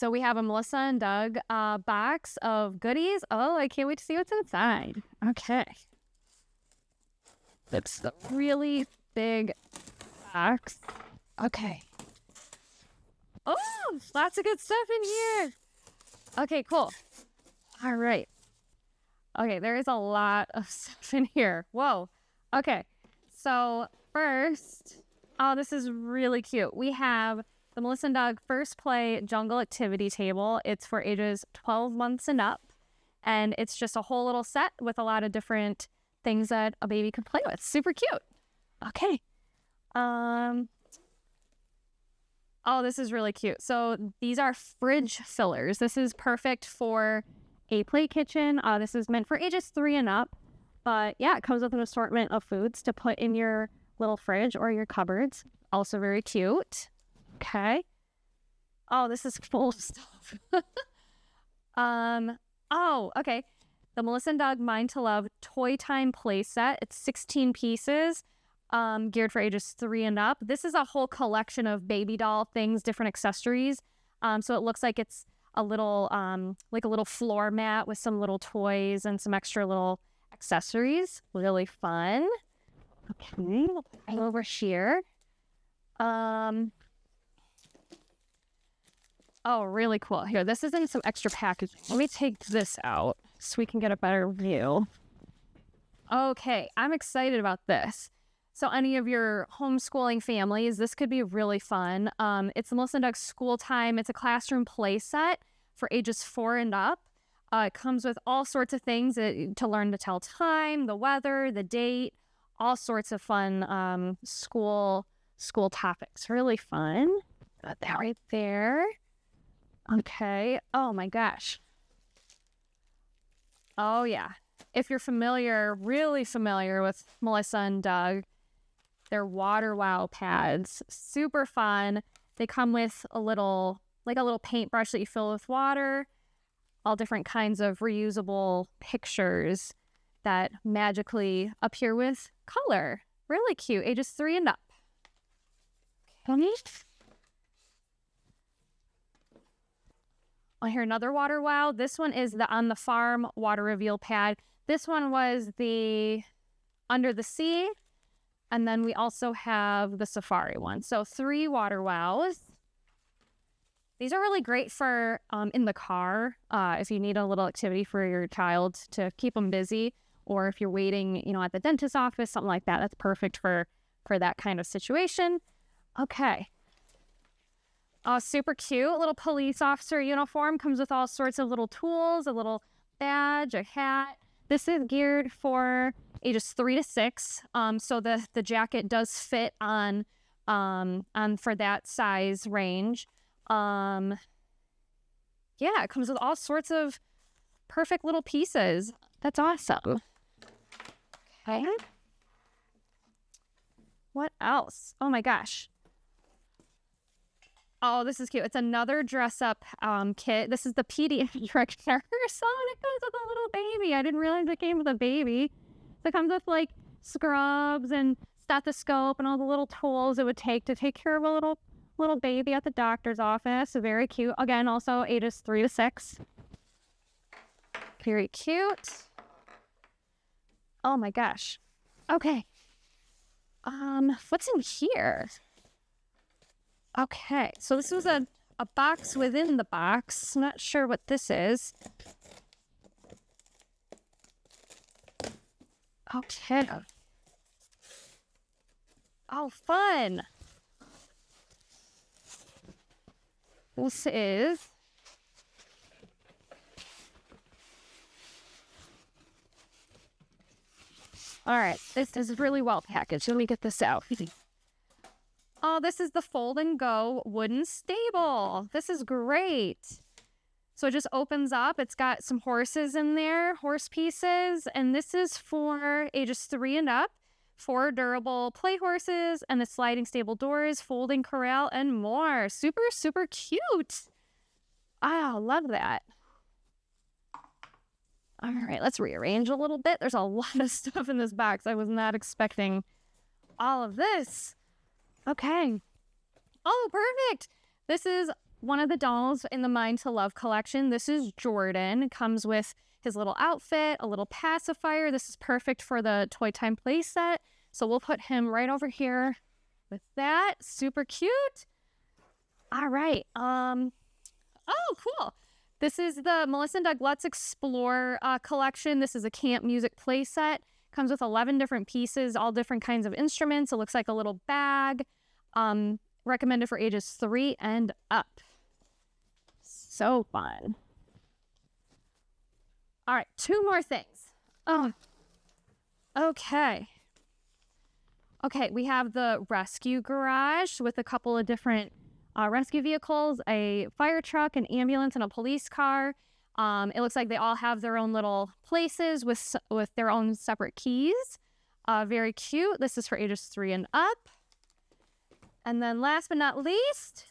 So we have a Melissa and Doug box of goodies. Oh, I can't wait to see what's inside. Okay. It's a really big box. Okay. Oh, lots of good stuff in here. Okay, cool. All right. Okay, there is a lot of stuff in here. Whoa. Okay. So first, oh, this is really cute. We have the Melissa and Doug First Play Jungle Activity Table. It's for ages 12 months and up. And it's just a whole little set with a lot of different things that a baby can play with. Super cute. Okay. Oh, this is really cute. So these are fridge fillers. This is perfect for a play kitchen. This is meant for ages 3 and up. But yeah, it comes with an assortment of foods to put in your little fridge or your cupboards. Also very cute. Okay. Oh, this is full of stuff. Oh, okay. The Melissa and Doug Mind to Love Toy Time play set. It's 16 pieces, geared for ages 3 and up. This is a whole collection of baby doll things, different accessories. So it looks like it's a little, like a little floor mat with some little toys and some extra little accessories. Really fun. Okay, over here. Oh, really cool. Here, this is in some extra packaging. Let me take this out so we can get a better view. Okay, I'm excited about this. So any of your homeschooling families, this could be really fun. It's the Melissa and Doug School Time. It's a classroom play set for ages 4 and up. It comes with all sorts of things to learn to tell time, the weather, the date, all sorts of fun school topics. Really fun. Got that right there. Okay. Oh my gosh. Oh yeah. If you're familiar, really familiar with Melissa and Doug, they're Water Wow pads. Super fun. They come with a little paintbrush that you fill with water, all different kinds of reusable pictures that magically appear with color. Really cute. Ages 3 and up. Okay. Oh, here another Water Wow. This one is the On the Farm water reveal pad. This one was the Under the Sea, and then we also have the Safari one. So 3 Water Wows. These are really great for in the car if you need a little activity for your child to keep them busy, or if you're waiting, at the dentist's office, something like that. That's perfect for that kind of situation. Okay. Oh, super cute. Little police officer uniform. Comes with all sorts of little tools, a little badge, a hat. This is geared for ages 3 to 6. So the jacket does fit on for that size range. Yeah, it comes with all sorts of perfect little pieces. That's awesome. Okay. What else? Oh my gosh. Oh, this is cute. It's another dress-up kit. This is the pediatric nurse. Oh, it comes with a little baby. I didn't realize it came with a baby. So it comes with like scrubs and stethoscope and all the little tools it would take to take care of a little baby at the doctor's office. So very cute. Again, also ages 3 to 6. Very cute. Oh my gosh. Okay. What's in here? Okay, so this was a box within the box. I'm not sure what this is. Okay. Oh, fun. This is... All right, this is really well packaged. Let me get this out. Oh, this is the Fold and Go wooden stable. This is great. So it just opens up. It's got some horses in there, horse pieces. And this is for ages 3 and up. 4 durable play horses and the sliding stable doors, folding corral, and more. Super, super cute. Oh, love that. All right, let's rearrange a little bit. There's a lot of stuff in this box. I was not expecting all of this. Okay. Oh, perfect. This is one of the dolls in the Mind to Love collection. This is Jordan. It comes with his little outfit, a little pacifier. This is perfect for the Toy Time play set. So we'll put him right over here with that. Super cute. All right. Oh, cool. This is the Melissa and Doug Let's Explore collection. This is a camp music play set. Comes with 11 different pieces, all different kinds of instruments. It looks like a little bag. Recommended for ages 3 and up. So fun. All right, 2 more things. Oh, okay. Okay, we have the rescue garage with a couple of different rescue vehicles, a fire truck, an ambulance, and a police car. It looks like they all have their own little places with their own separate keys. Very cute. This is for ages 3 and up. And then last but not least,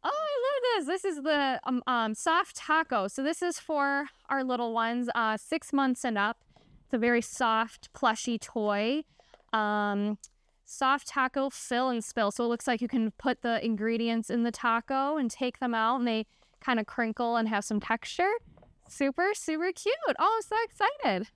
oh, I love this. This is the soft taco. So this is for our little ones, 6 months and up. It's a very soft, plushy toy. Soft taco fill and spill. So it looks like you can put the ingredients in the taco and take them out, and they kind of crinkle and have some texture. Super, super cute. Oh, I'm so excited.